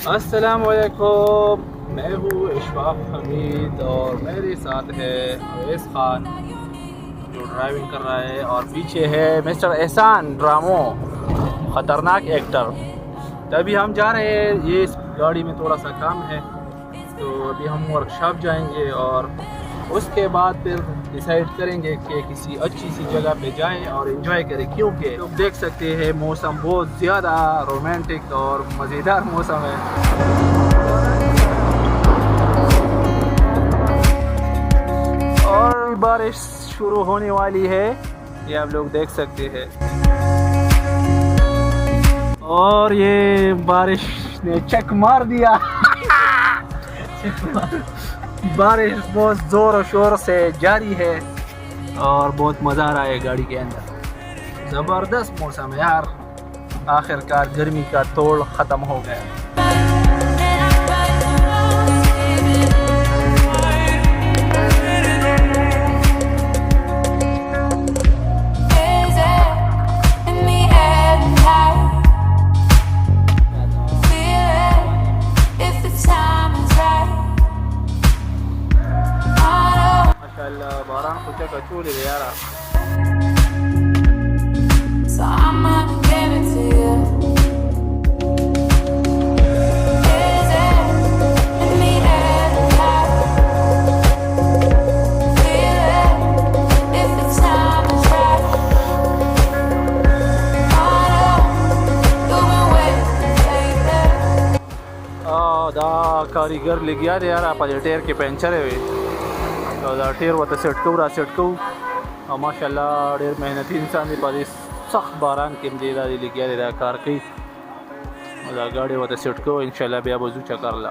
अस्सलाम वालेकुम, मैं हूँ इशफाक हमीद और मेरे साथ है अवैस खान जो ड्राइविंग कर रहा है, और पीछे है मिस्टर एहसान ड्रामो, ख़तरनाक एक्टर। तभी हम जा रहे हैं, ये इस गाड़ी में थोड़ा सा काम है तो अभी हम वर्कशॉप जाएंगे और उसके बाद फिर डिसाइड करेंगे कि किसी अच्छी सी जगह पे जाएं और एंजॉय करें, क्योंकि लोग देख सकते हैं मौसम बहुत ज़्यादा रोमांटिक और मज़ेदार मौसम है। और बारिश शुरू होने वाली है, ये आप लोग देख सकते हैं। और ये बारिश ने चक मार दिया। बारिश बहुत ज़ोर और शोर से जारी है और बहुत मज़ा आ रहा है गाड़ी के अंदर। ज़बरदस्त मौसम है यार, आखिरकार गर्मी का तोड़ ख़त्म हो गया। Baran ko Chakar chuli le yara. So I'm gonna give it to you. Is it in the air tonight? Feel it if the time is right. I know you've been waiting, baby. Da कारीगर ले गया यार, आप tyre के puncture है دا ټیر ورته سیټ کوو را سیټ کوو او ماشاءالله ډېر محنتي انسان دی، په دې سخت باران کې هم دی دا لګیا دی، دا کار کوي. دا ګاډی ورته سیټ کوو، انشاءالله بیا به ځو چکر له.